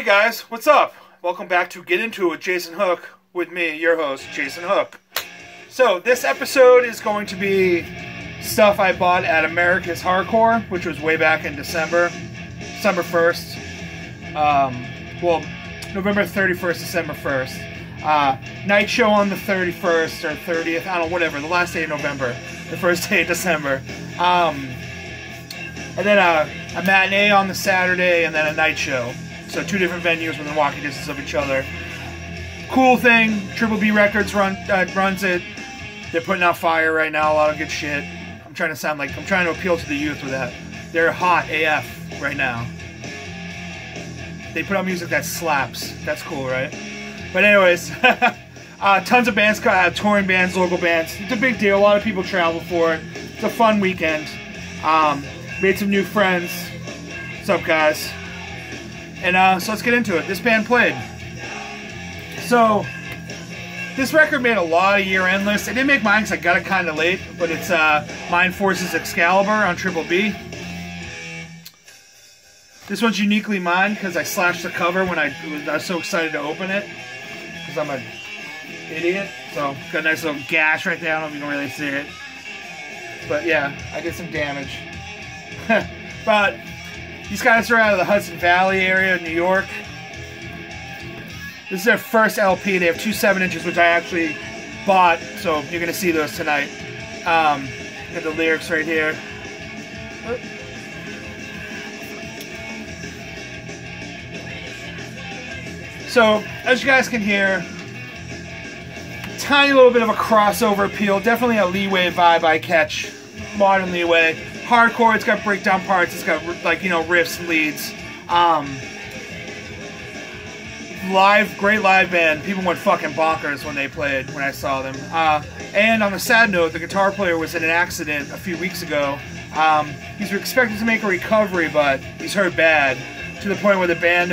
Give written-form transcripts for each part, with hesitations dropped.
guys, what's up? Welcome back to Get Into It with Jason Hook, with me, your host, Jason Hook. So, this episode is going to be stuff I bought at America's Hardcore, which was way back in December 1st. November 31st, December 1st. Night show on the 31st or 30th, I don't know, whatever, the last day of November, the first day of December. And then a matinee on the Saturday, and then a night show. So 2 different venues within walking distance of each other. Cool thing, Triple B Records runs it. They're putting out fire right now, a lot of good shit. I'm trying to appeal to the youth with that. They're hot AF right now. They put out music that slaps. That's cool, right? But anyways, tons of bands, touring bands, local bands. It's a big deal. A lot of people travel for it. It's a fun weekend. Made some new friends. What's up, guys? And so let's get into it. This band played. So, this record made a lot of year-end lists. I didn't make mine because I got it kind of late, but it's Mindforce's Excalibur on Triple B. This one's uniquely mine because I slashed the cover when I was so excited to open it because I'm an idiot. So, got a nice little gash right there. I don't know if you can really see it. But yeah, I did some damage. But these guys are out of the Hudson Valley area of New York. This is their first LP. They have 2 7-inches, which I actually bought, so you're going to see those tonight. Got the lyrics right here. So, as you guys can hear, tiny little bit of a crossover appeal. Definitely a Leeway vibe I catch. Modern Leeway. Hardcore, it's got breakdown parts, it's got, like, you know, riffs and leads. Great live band. People went fucking bonkers when they played, when I saw them. And on a sad note, the guitar player was in an accident a few weeks ago. He's expected to make a recovery, but he's hurt bad, to the point where the band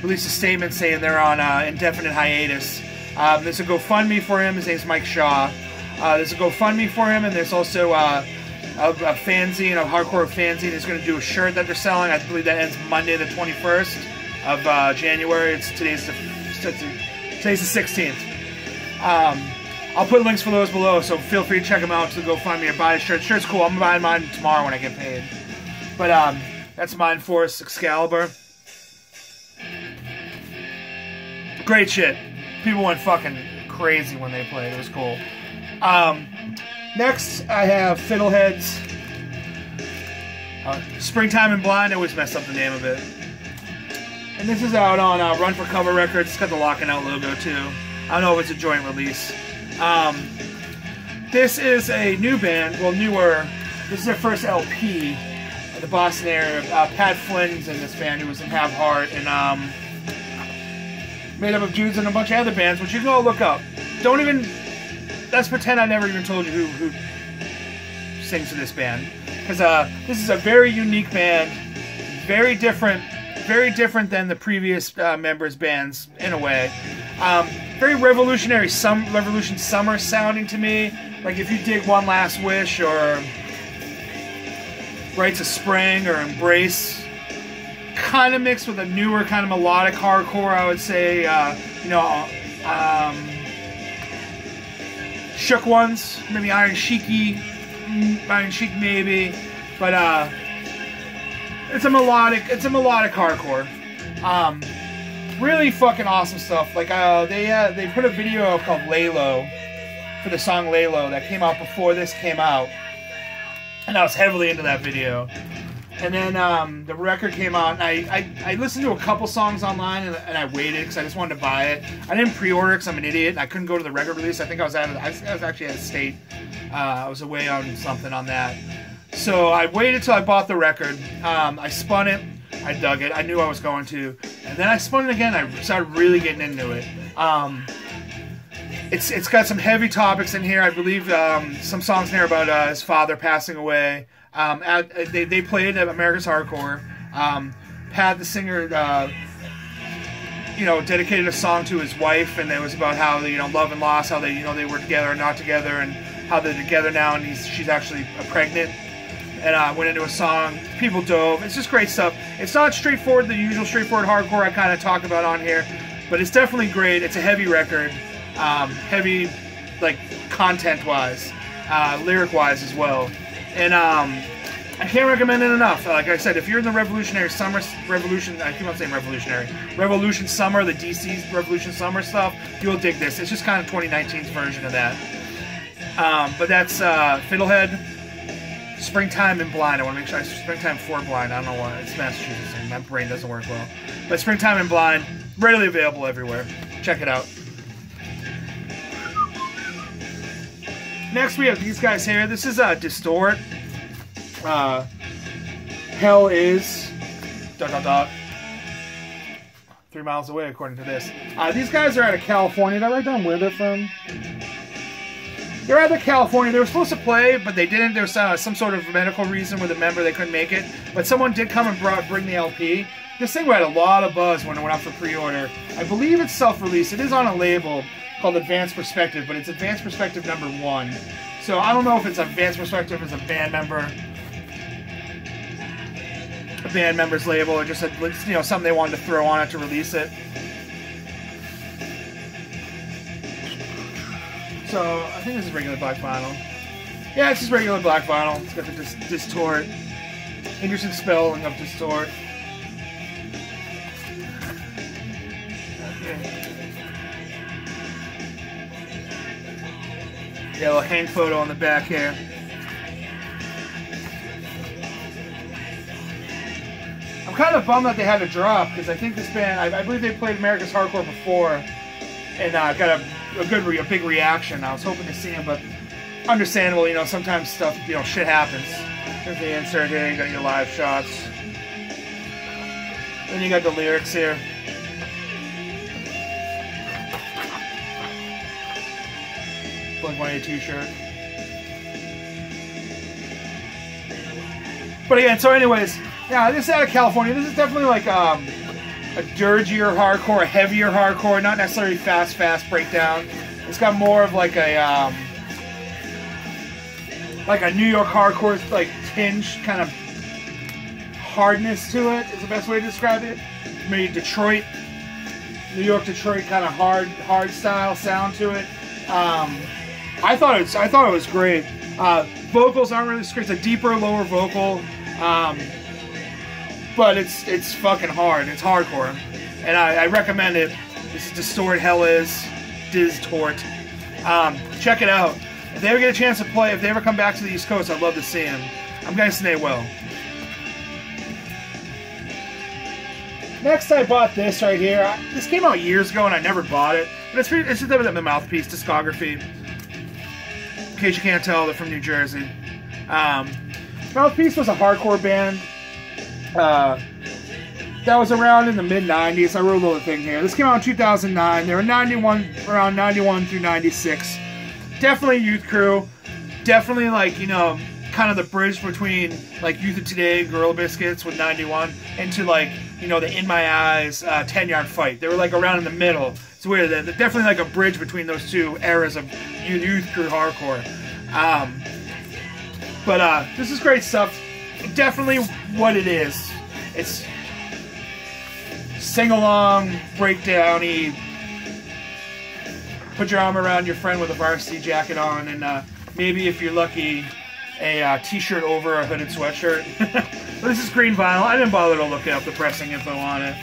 released a statement saying they're on indefinite hiatus. There's a GoFundMe for him. His name's Mike Shaw. There's a GoFundMe for him, and there's also a fanzine, a hardcore fanzine is going to do a shirt that they're selling. I believe that ends Monday the 21st of January. Today's the 16th. I'll put links for those below, so feel free to check them out to GoFundMe or buy the shirt. Shirt's cool. I'm buying mine tomorrow when I get paid. But that's Mindforce Excalibur. Great shit. People went fucking crazy when they played. It was cool. Next, I have Fiddlehead's Springtime and Blind. I always mess up the name of it. And this is out on Run for Cover Records. It's got the Lock and Out logo, too. I don't know if it's a joint release. This is a new band. Well, newer. This is their first LP in the Boston area. Pat Flynn's in this band, who was in Have Heart, and made up of dudes and a bunch of other bands, which you can all look up. Let's pretend I never even told you who sings in this band. Because this is a very unique band. Very different than the previous members' bands, in a way. Very Revolution Summer sounding to me. Like if you dig One Last Wish, or Rites of Spring, or Embrace. Kind of mixed with a newer kind of melodic hardcore, I would say. Shook Ones, maybe Iron Chic maybe, but it's a melodic hardcore. Really fucking awesome stuff. Like they put a video out called Laylo for the song Laylo that came out before this came out, and I was heavily into that video. And then the record came out, and I listened to a couple songs online, and I waited because I just wanted to buy it. I didn't pre-order because I'm an idiot, and I couldn't go to the record release. I think I was actually out of state. I was away on something on that. So I waited till I bought the record. I spun it. I dug it. I knew I was going to. And then I spun it again. I started really getting into it. It's got some heavy topics in here. I believe some songs in here about his father passing away. They played at America's Hardcore. Pat, the singer, dedicated a song to his wife, and it was about how love and loss, how they were together or not together, and how they're together now, and she's actually pregnant. and went into a song. People dove. It's just great stuff. It's not straightforward, the usual straightforward hardcore I kind of talk about on here, but it's definitely great. It's a heavy record, heavy, like, content-wise, lyric-wise as well, and I can't recommend it enough. Like I said, if you're in the Revolution Summer, I keep on saying Revolution Summer, the DC Revolution Summer stuff, you'll dig this. It's just kind of 2019's version of that. But that's Fiddlehead, Springtime and Blind. I want to make sure Springtime for Blind. I don't know why. It's Massachusetts, and my brain doesn't work well. But Springtime and Blind, readily available everywhere. Check it out. Next, we have these guys here. This is Diztort. Hell is ... 3 miles away, according to this. These guys are out of California. Did I write down where they're from? They're out of California. They were supposed to play, but they didn't. There was some sort of medical reason with a member they couldn't make it. But someone did come and bring the LP. This thing had a lot of buzz when it went out for pre-order. I believe it's self-released. It is on a label called Advanced Perspective, but it's Advanced Perspective #1. So I don't know if it's Advanced Perspective as a band member's label, or just something they wanted to throw on it to release it. So I think this is regular black vinyl. Yeah, it's just regular black vinyl. It's got the Diztort. Interesting spelling of Diztort. Okay. Yeah, a little hang photo on the back here. I'm kind of bummed that they had to drop, because I think this band, I believe they played America's Hardcore before, and got a big reaction. I was hoping to see them, but understandable, sometimes stuff, shit happens. There's the insert here, you got your live shots. Then you got the lyrics here. Blink-182 t-shirt. But again, so anyways, yeah, this is out of California. This is definitely like a dirgier hardcore, a heavier hardcore, not necessarily fast breakdown. It's got more of like a New York hardcore like tinge, kind of hardness to it is the best way to describe it. Maybe Detroit, New York, Detroit kind of hard style sound to it. I thought it was great. Vocals aren't really great. It's a deeper, lower vocal. But it's fucking hard. It's hardcore, and I recommend it. This is Distort, Hell is, Diztort. Check it out. If they ever get a chance to play, if they ever come back to the East Coast, I'd love to see them. I'm guessing they will. Next, I bought this right here. This came out years ago, and I never bought it. But it's the Mouthpiece discography. In case you can't tell, they're from New Jersey. Mouthpiece was a hardcore band that was around in the mid-90s. I wrote a little thing here. This came out in 2009. They were around 91 through 96. Definitely youth crew. Definitely like, kind of the bridge between like Youth of Today, Gorilla Biscuits with 91 into like, the In My Eyes 10-Yard Fight. They were like around in the middle. It's weird. They're definitely like a bridge between those two eras of youth crew hardcore. But this is great stuff. Definitely what it is. It's sing-along, breakdown-y. Put your arm around your friend with a varsity jacket on, and maybe if you're lucky, a t-shirt over a hooded sweatshirt. But this is green vinyl. I didn't bother to look up the pressing info on it.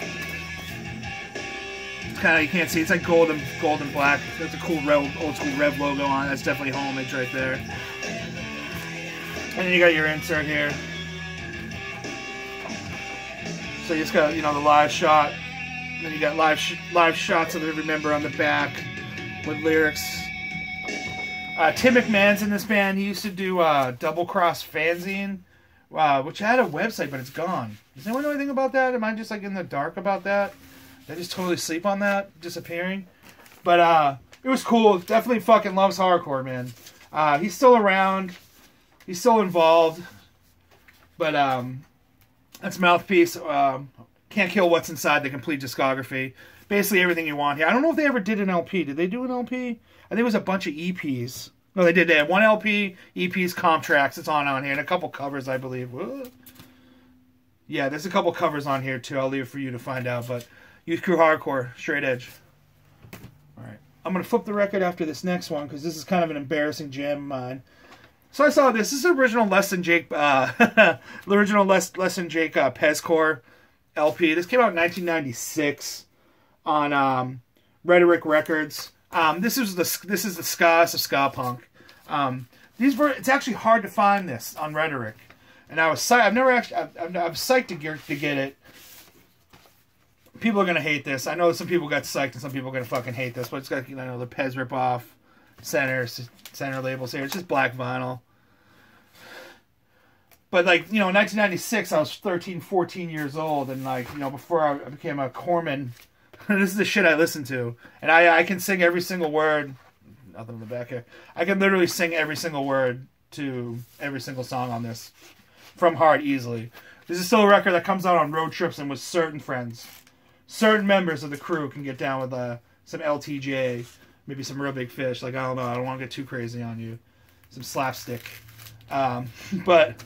It's kind of, you can't see, it's like gold and black. There's a cool old school Rev logo on it. That's definitely homage right there. And then you got your insert here. So you just got, the live shot. And then you got live shots of every member on the back with lyrics. Tim McMahon's in this band. He used to do Double Cross Fanzine, which had a website, but it's gone. Does anyone know anything about that? Am I just like in the dark about that? Did I just totally sleep on that? Disappearing? But it was cool. Definitely fucking loves hardcore, man. He's still around. He's still involved. But that's Mouthpiece. Can't Kill What's Inside, the complete discography. Basically everything you want here. I don't know if they ever did an LP. Did they do an LP? I think it was a bunch of EPs. No, they did. They had one LP, EPs, comp tracks. It's on here, and a couple covers, I believe. What? Yeah, there's a couple covers on here too. I'll leave it for you to find out. But Youth Crew Hardcore, straight edge. All right, I'm gonna flip the record after this next one because this is kind of an embarrassing jam of mine. So I saw this. This is the original Less Than Jake, the original Less Than Jake Pezcore LP. This came out in 1996 on Rhetoric Records. This is the ska, it's a ska punk. It's actually hard to find this on Rhetoric, and I was psyched. I'm psyched to get it. People are gonna hate this. I know some people got psyched and some people are gonna fucking hate this, but it's got, you know, the Pez ripoff, center labels here. It's just black vinyl. But, like, you know, in 1996, I was 13, 14 years old, and, like, you know, before I became a corpsman, this is the shit I listened to. And I can sing every single word. Nothing in the back here. I can literally sing every single word to every single song on this from heart easily. This is still a record that comes out on road trips and with certain friends. Certain members of the crew can get down with some LTJ, maybe some Real Big Fish. Like, I don't know, I don't want to get too crazy on you. Some slapstick. But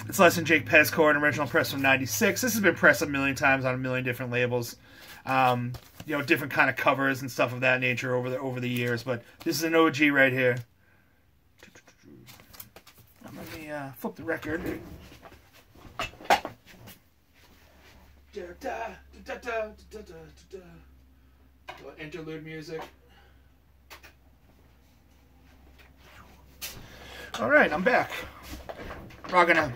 it's Less Than Jake Pezcore, an original press from '96. This has been pressed a million times on a million different labels. You know, different kind of covers and stuff of that nature over the years. But this is an OG right here. Let me flip the record. Interlude music. All right, I'm back. Rocking a,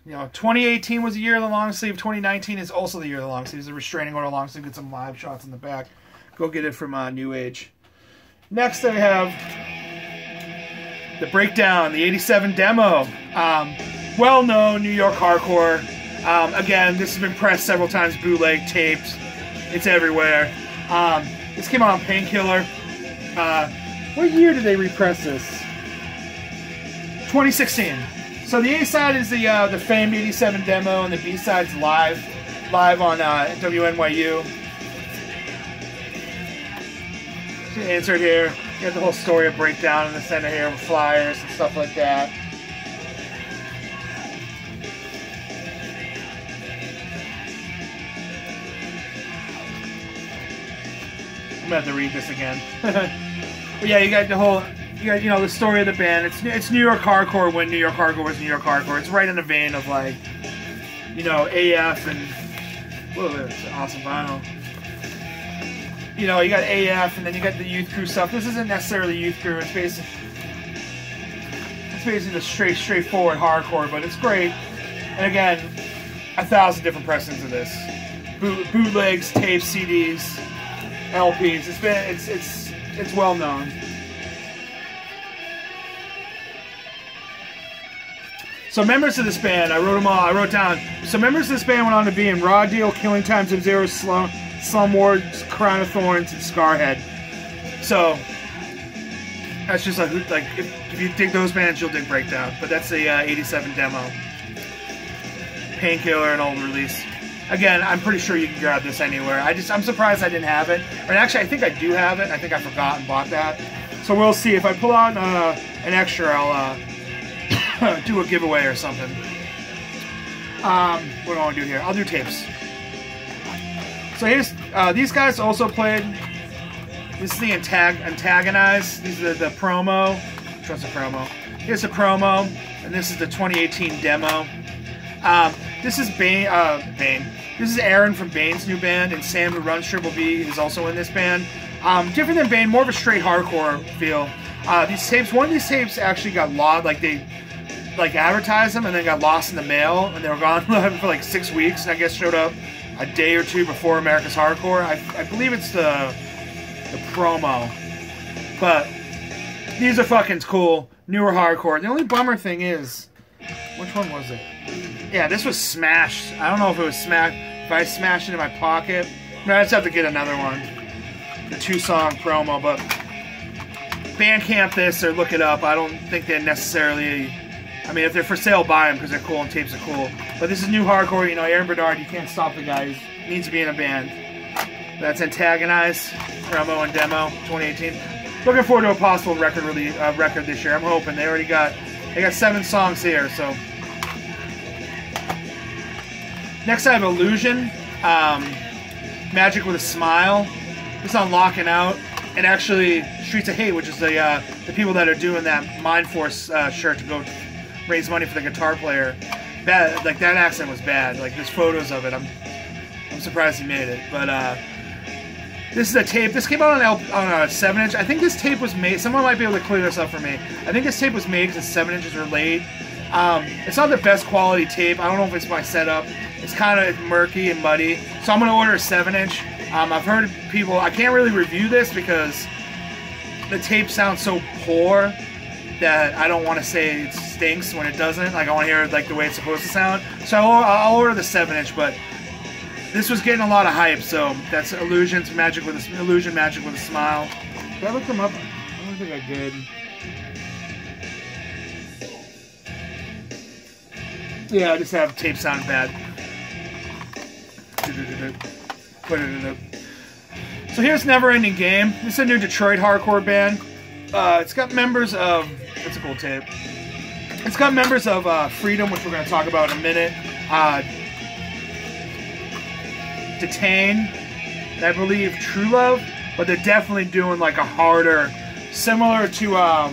you know, 2018 was the year of the long sleeve. 2019 is also the year of the long sleeve. It's a restraining order long sleeve. Get some live shots in the back. Go get it from New Age. Next, I have the Breakdown, the '87 demo. Well-known New York hardcore. Again, this has been pressed several times, bootleg, taped. It's everywhere. This came out on Painkiller. What year did they repress this? 2016. So the A-side is the famed '87 demo, and the B-side's live on WNYU. Insert here. You have the whole story of Breakdown in the center here with flyers and stuff like that. I'm gonna have to read this again. But yeah, you got you know, the story of the band. It's New York hardcore when New York hardcore was New York hardcore. It's right in the vein of, like, you know, AF and whoa, it's awesome vinyl. You know, you got AF and then you got the Youth Crew stuff. This isn't necessarily Youth Crew. It's basically the straightforward hardcore, but it's great. And again, 1,000 different pressings of this. Bootlegs, tapes, CDs, LPs. It's well known. So members of this band, I wrote them all. I wrote down. So members of this band went on to be in Raw Deal, Killing Time, Sub-Zero, Slum Wars, Crown of Thorns, and Scarhead. So that's just like if you dig those bands, you'll dig Breakdown. But that's the '87 demo. Painkiller, an old release. Again, I'm pretty sure you can grab this anywhere. I'm surprised I didn't have it. And actually, I think I do have it. I think I forgot and bought that. So we'll see. If I pull out an extra, I'll do a giveaway or something. What do I want to do here? I'll do tapes. So here's these guys also played. This is the Antagonize. These are the promo. Trust the promo. Here's the promo, and this is the 2018 demo. This is Bane. This is Aaron from Bane's new band, and Sam, who runs Triple B, is also in this band. Different than Bane, more of a straight hardcore feel. These tapes, one of these tapes actually got lost. Like they advertised them and then got lost in the mail, and they were gone for like 6 weeks, and I guess showed up a day or two before America's Hardcore. I believe it's the promo, but these are fucking cool. Newer hardcore. The only bummer thing is, which one was it? Yeah, this was smashed. I don't know if it was smashed. If I smashed it in my pocket, I just have to get another one. The 2-song promo, but Bandcamp this or look it up. I don't think they necessarily. I mean, if they're for sale, buy them because they're cool and tapes are cool. But this is new hardcore. You know, Aaron Bernard, you can't stop the guy. He needs to be in a band. That's Antagonize, promo and demo, 2018. looking forward to a possible record release, record this year. I'm hoping. They got 7 songs here. So next I have Illusion, Magic with a Smile. It's on Locking Out, and actually Streets of Hate, which is the people that are doing that Mindforce shirt to go raise money for the guitar player. Bad, like that accent was bad. Like there's photos of it. I'm surprised he made it. But this is a tape. This came out on a 7-inch. I think this tape was made. Someone might be able to clear this up for me. I think this tape was made because 7 inches were late. It's not the best quality tape. I don't know if it's my setup. It's kind of murky and muddy. So I'm gonna order a 7-inch. I've heard people. I can't really review this because the tape sounds so poor that I don't want to say it stinks when it doesn't. Like I want to hear it like the way it's supposed to sound. So I'll order the 7-inch, but this was getting a lot of hype. So that's Illusion Magic with a Smile. Did I look them up? I don't think I did. Yeah, I just have tape sound bad. Put it in the. So here's Never Ending Game. This is a new Detroit hardcore band. It's got members of. It's a cool tape. It's got members of Freedom, which we're going to talk about in a minute. Detain, and I believe True Love, but they're definitely doing like a harder, similar to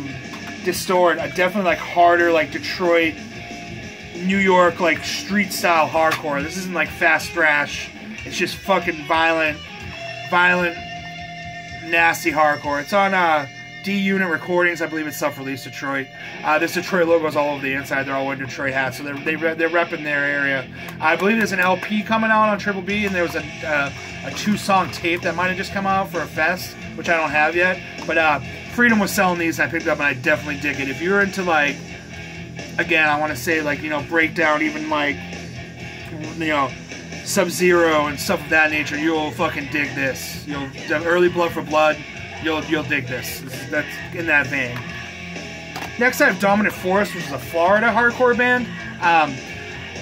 Distort, a definitely like harder, like Detroit, New York, like street style hardcore. This isn't like fast thrash. It's just fucking violent, nasty hardcore. It's on D-Unit Recordings. I believe it's self-released Detroit. This Detroit logo's all over the inside. They're all wearing Detroit hats, so they're repping their area. I believe there's an LP coming out on Triple B, and there was a 2-song tape that might have just come out for a fest, which I don't have yet. But Freedom was selling these, and I picked it up, and I definitely dig it. If you're into like, again, I want to say like, you know, breakdown, even like, you know, Sub-Zero and stuff of that nature, you'll fucking dig this. You'll Early Blood for Blood. You'll dig this. That's in that vein. Next I have Dominant Force, which is a Florida hardcore band.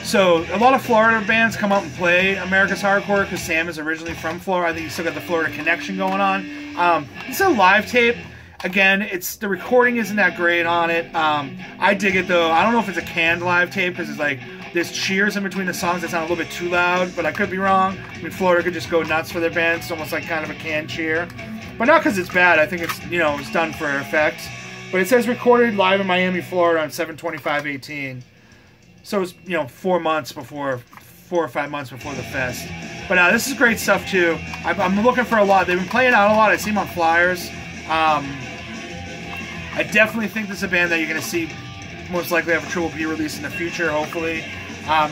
So a lot of Florida bands come out and play America's Hardcore because Sam is originally from Florida. I think he's still got the Florida connection going on. This is a live tape. Again, the recording isn't that great on it. I dig it though. I don't know if it's a canned live tape because it's like there's cheers in between the songs that sound a little bit too loud, but I could be wrong. I mean, Florida could just go nuts for their band. It's almost like kind of a canned cheer. But not because it's bad. I think it's, you know, it's done for effect. But it says recorded live in Miami, Florida on 7/25/18. So it's, you know, 4 or 5 months before the fest. But this is great stuff too. I'm looking for a lot. They've been playing out a lot. I see them on flyers. I definitely think this is a band that you're going to see most likely have a Triple B release in the future, hopefully.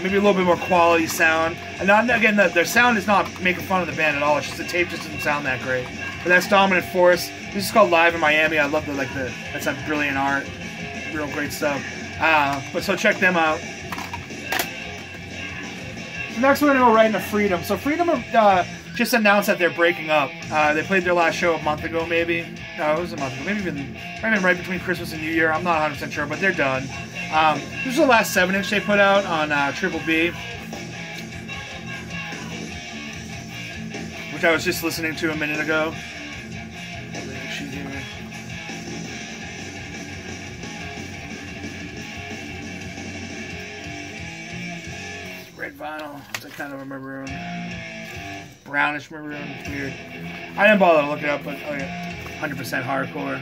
Maybe a little bit more quality sound. And not, again, their sound is not making fun of the band at all. It's just the tape just doesn't sound that great. But that's Dominant Force. This is called Live in Miami. I love that's a brilliant art. Real great stuff. But so check them out. So next we're going to go right into Freedom. So Freedom just announced that they're breaking up. They played their last show a month ago, maybe. No, it was a month ago. Maybe even right between Christmas and New Year. I'm not 100% sure, but they're done. This was the last 7-inch they put out on Triple B, which I was just listening to a minute ago. Red vinyl. It's like kind of a maroon. Brownish maroon. Weird. I didn't bother to look it up, but oh yeah, 100% hardcore.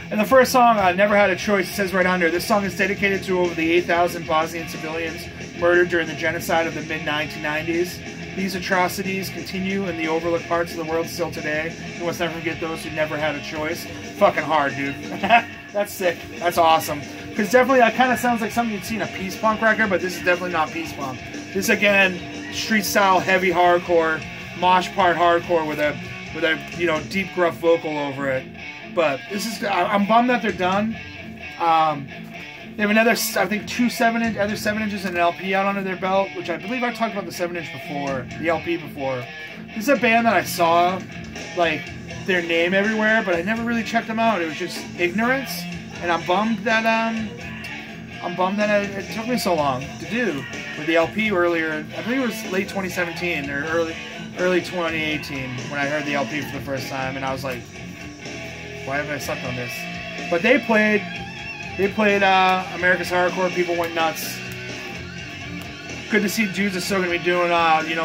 And the first song, Never Had a Choice, says right under, this song is dedicated to over the 8,000 Bosnian civilians murdered during the genocide of the mid-1990s. These atrocities continue in the overlooked parts of the world still today. You must never forget those who never had a choice. Fucking hard, dude. That's sick. That's awesome. Because definitely that kind of sounds like something you'd see in a peace punk record, but this is definitely not peace punk. This, again, street-style, heavy hardcore, mosh part hardcore with a you know, deep, gruff vocal over it. But this is, I'm bummed that they're done. They have another, I think, other 7-inches and an LP out under their belt, which I believe I talked about the 7-inch before, the LP before. This is a band that I saw, like, their name everywhere, but I never really checked them out. It was just ignorance, and I'm bummed that it took me so long to do with the LP earlier. I believe it was late 2017 or early. early 2018 when I heard the LP for the first time, and I was like, why haven't I sucked on this? But they played America's Hardcore. People went nuts. Good to see dudes are still gonna be doing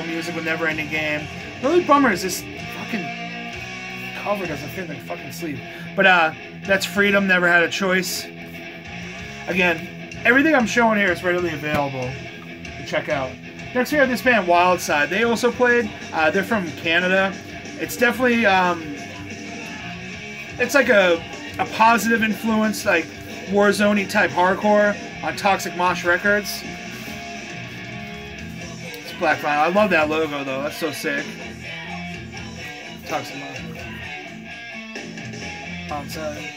music with Never Ending Game. The only bummer is this fucking cover doesn't fit in the fucking sleeve. But that's Freedom, Never Had a Choice. Again, everything I'm showing here is readily available to check out. Next we have this band Wildside. They also played. They're from Canada. It's definitely it's like a positive influence, like Warzone-y type hardcore on Toxic Mosh Records. It's black vinyl. I love that logo though. That's so sick. Toxic Mosh. Outside.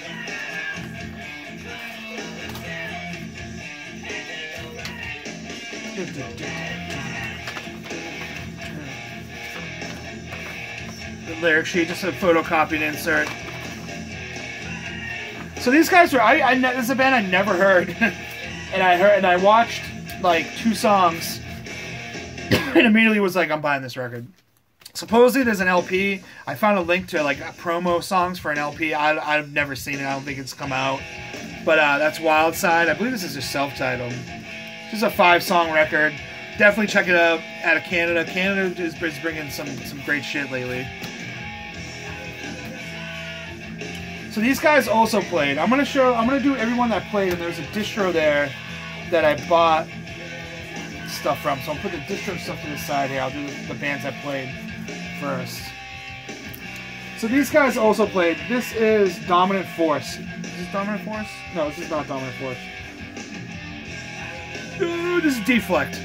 The lyric sheet, just a photocopied insert. So these guys were this is a band I never heard, and I watched like 2 songs, and immediately was like, I'm buying this record. Supposedly there's an LP. I found a link to like promo songs for an LP. I've never seen it. I don't think it's come out. But that's Wildside. I believe this is just self-titled. This is a 5-song record. Definitely check it out. Out of Canada. Canada is bringing some great shit lately. So these guys also played. I'm gonna do everyone that played, and there's a distro there that I bought stuff from. So I'll put the distro stuff to the side here. I'll do the bands I played first. So these guys also played. This is Dominant Force. Is this Dominant Force? No, this is not Dominant Force. This is Deflect.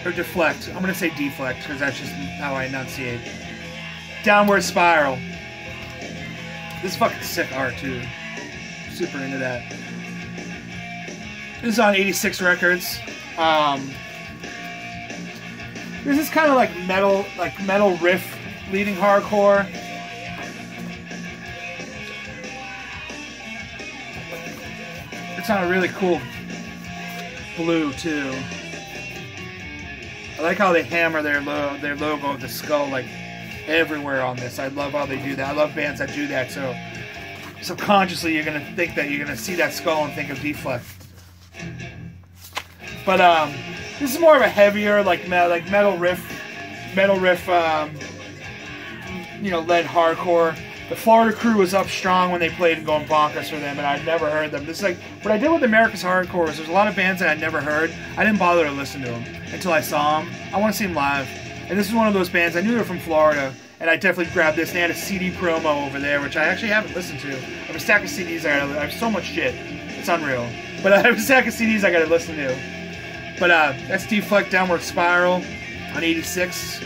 Or Deflect. I'm gonna say Deflect because that's just how I enunciate. Downward Spiral. This is fucking sick art too. Super into that. This is on 86 Records. This is kind of like metal riff leading hardcore. It's on a really cool blue too. I like how they hammer their logo of the skull like everywhere on this. I love how they do that. I love bands that do that. So subconsciously you're gonna think that you're gonna see that skull and think of Deflect. But this is more of a heavier metal riff, led hardcore. The Florida crew was up strong when they played and going bonkers for them, and I'd never heard them. This is like what I did with America's Hardcore is there's a lot of bands that I'd never heard. I didn't bother to listen to them until I saw them. I want to see them live. And this is one of those bands. I knew they were from Florida, and I definitely grabbed this. They had a CD promo over there, which I actually haven't listened to. I have a stack of CDs. I have so much shit. It's unreal. But I have a stack of CDs I gotta listen to. But that's Deflect, Downward Spiral on 86.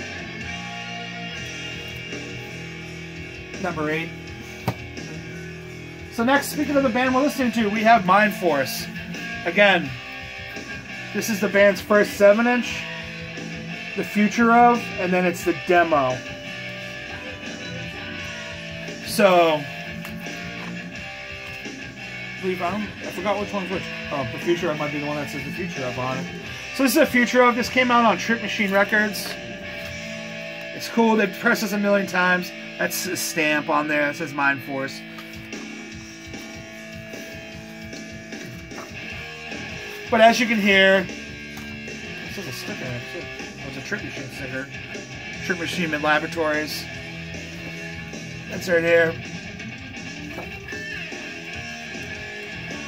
Number 8. So next, speaking of the band we're listening to, we have Mindforce. Again, this is the band's first 7-inch. The Future Of, and then it's the demo. So, I forgot which one's which. Oh, the Future Of might be the one that says the Future Of on it. So this is the Future Of. This came out on Trip Machine Records. It's cool. They've pressed this a million times. That's a stamp on there that says Mindforce. But as you can hear, this is a sticker. It was a Trip Machine sticker. Trip Machine Laboratories. That's right here.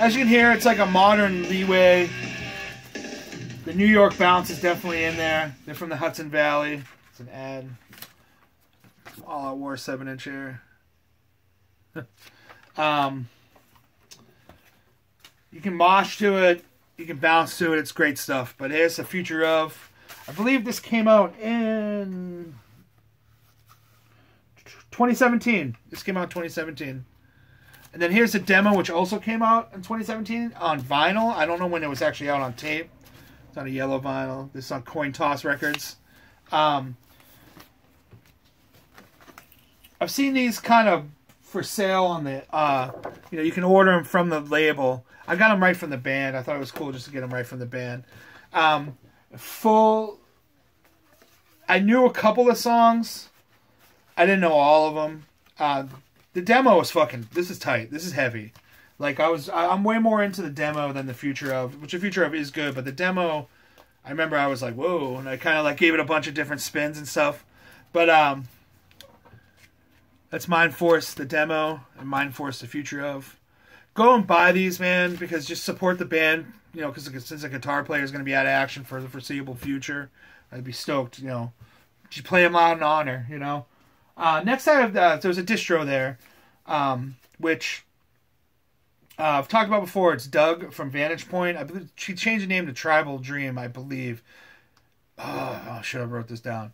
As you can hear, it's like a modern leeway. The New York bounce is definitely in there. They're from the Hudson Valley. It's an ad. All Out War 7-inch here. You can mosh to it. You can bounce to it. It's great stuff. But here's the Future Of. I believe this came out in 2017. This came out in 2017. And then here's the demo, which also came out in 2017 on vinyl. I don't know when it was actually out on tape. It's on a yellow vinyl. This is on Coin Toss Records. I've seen these kind of for sale on the, you can order them from the label. I got them right from the band. I thought it was cool just to get them right from the band. Full I knew a couple of songs. I didn't know all of them. The demo was fucking... This is tight. This is heavy. Like, I'm way more into the demo than the Future Of, which the Future Of is good, but the demo, I remember I was like, whoa, and I kind of like gave it a bunch of different spins and stuff. But that's Mindforce, the demo, and Mindforce, the Future Of. Go and buy these, man, because just support the band, you know, because since a guitar player is going to be out of action for the foreseeable future, I'd be stoked, you know. Just play them loud in honor, you know. Next I have, there's a distro there, which... I've talked about before. It's Doug from Vantage Point. I believe she changed the name to Tribal Dream, I believe. Oh, I should have wrote this down.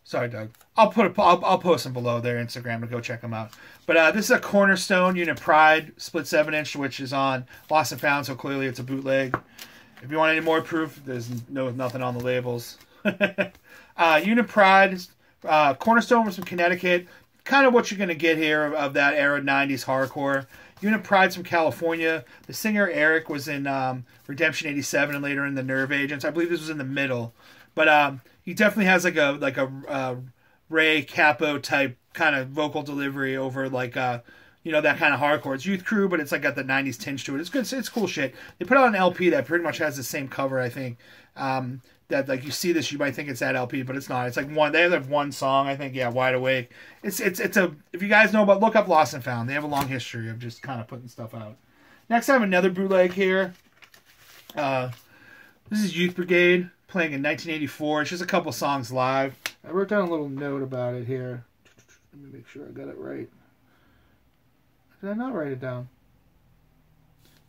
Sorry, Doug. I'll post them below their Instagram to go check them out. But this is a Cornerstone Unit Pride split 7-inch, which is on Lost and Found, so clearly it's a bootleg. If you want any more proof, there's nothing on the labels. Unit Pride, Cornerstone was from Connecticut. Kind of what you're going to get here of that era 90s hardcore. Unit Pride's from California. The singer Eric was in Redemption 87 and later in the Nerve Agents. I believe this was in the middle. But he definitely has like a Ray Capo type kind of vocal delivery over like you know, that kind of hardcore. It's Youth Crew, but it's like got the 90s tinge to it. It's good. It's cool shit. They put out an LP that pretty much has the same cover, I think. That like you see this, you might think it's that LP, but it's not. It's like one. They have one song, I think. Yeah, Wide Awake. It's a. If you guys know about, look up Lost and Found. They have a long history of just kind of putting stuff out. Next, I have another bootleg here. This is Youth Brigade playing in 1984. It's just a couple songs live. I wrote down a little note about it here. Let me make sure I got it right. Did I not write it down?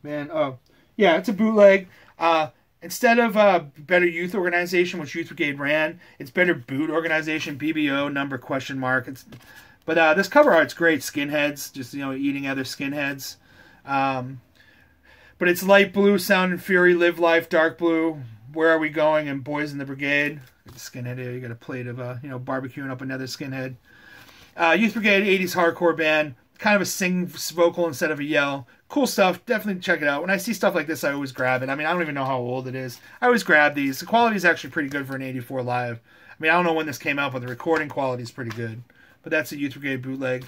Man, oh yeah, it's a bootleg. Instead of Better Youth Organization, which Youth Brigade ran, it's Better Boot Organization, BBO, number question mark. But this cover art's great. Skinheads, just, you know, eating other skinheads. But it's light blue, Sound and Fury, Live Life, dark blue, Where Are We Going, and Boys in the Brigade. The skinhead here, you got a plate of, you know, barbecuing up another skinhead. Youth Brigade, 80s hardcore band. Kind of a sing vocal instead of a yell. Cool stuff. Definitely check it out. When I see stuff like this, I always grab it. I mean, I don't even know how old it is. I always grab these. The quality is actually pretty good for an 84 live. I mean, I don't know when this came out, but the recording quality is pretty good. But that's a Youth Brigade bootleg.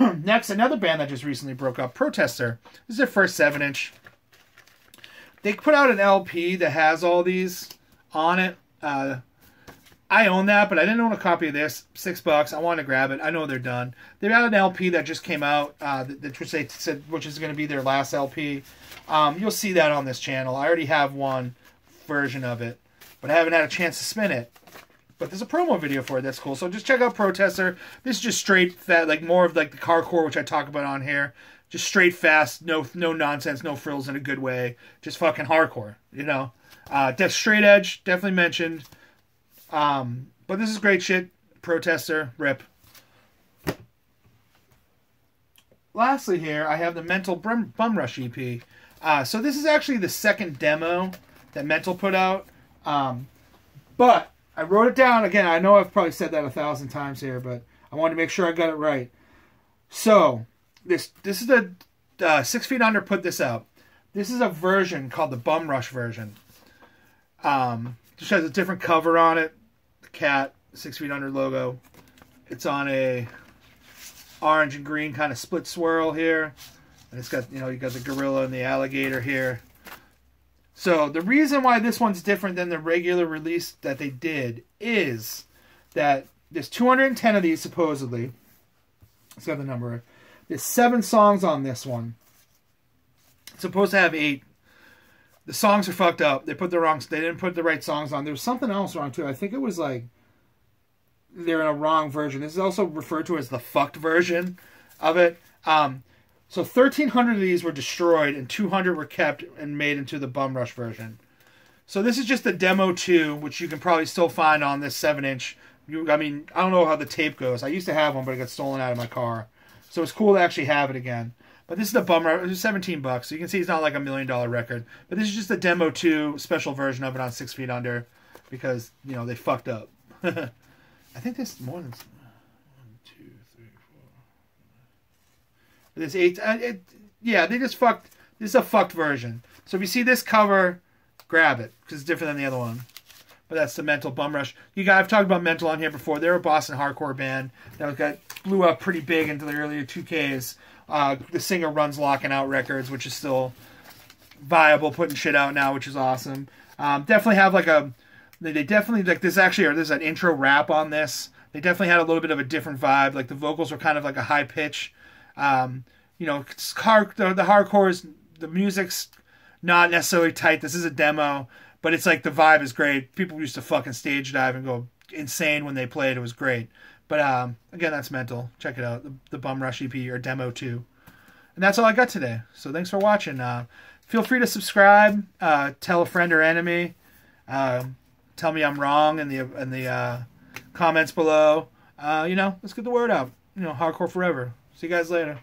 Next, another band that just recently broke up, Protester. This is their first 7-inch. They put out an LP that has all these on it. I own that, but I didn't own a copy of this. $6. I wanted to grab it. I know they're done. They've got an LP that just came out, which is going to be their last LP. You'll see that on this channel. I already have one version of it, but I haven't had a chance to spin it. But there's a promo video for it that's cool. So just check out Protester. This is just straight fat, like more of like the hardcore, which I talk about on here. Just straight fast, no nonsense, no frills in a good way. Just fucking hardcore, you know. Straight Edge, definitely mentioned. But this is great shit. Protester, rip. Lastly here, I have the Mental Bum Rush EP. So this is actually the second demo that Mental put out. But I wrote it down. Again, I know I've probably said that 1,000 times here, but I wanted to make sure I got it right. So, this is the 6 Feet Under put this out. This is a version called the Bum Rush version. Just has a different cover on it. The cat, 6 Feet Under logo. It's on a orange and green kind of split swirl here. And it's got, you know, you got the gorilla and the alligator here. So the reason why this one's different than the regular release that they did is that there's 210 of these supposedly. It's got the number. There's 7 songs on this one. It's supposed to have 8. The songs are fucked up. They didn't put the right songs on. There was something else wrong too. I think it was like they're in a wrong version. This is also referred to as the fucked version of it. So 1,300 of these were destroyed and 200 were kept and made into the Bum Rush version. So this is just the demo 2, which you can probably still find on this 7-inch. I mean, I don't know how the tape goes. I used to have one, but it got stolen out of my car. So it's cool to actually have it again. But this is the Bum Rush. It's $17. So you can see it's not like a $1 million record. But this is just the demo 2 special version of it on 6 Feet Under. Because, you know, they fucked up. I think there's more than... 1, 2, 3, 4... There's 8... yeah, they just fucked... This is a fucked version. So if you see this cover, grab it. Because it's different than the other one. but that's the Mental Bum Rush. You guys, I've talked about Mental on here before. They're a Boston hardcore band that blew up pretty big into the earlier 2Ks. The singer runs Locking Out Records, which is still viable, putting shit out now, which is awesome. Definitely have like a, they definitely, like this actually, or there's an intro rap on this. They definitely had a little bit of a different vibe. Like the vocals were kind of like a high pitch. You know, the hardcore is, the music's not necessarily tight. This is a demo, but it's like the vibe is great. People used to fucking stage dive and go insane when they played. It was great. But again, that's Mental. Check it out. The Bum Rush EP, or Demo 2. And that's all I got today. So thanks for watching. Feel free to subscribe. Tell a friend or enemy. Tell me I'm wrong in the comments below. You know, let's get the word out. You know, hardcore forever. See you guys later.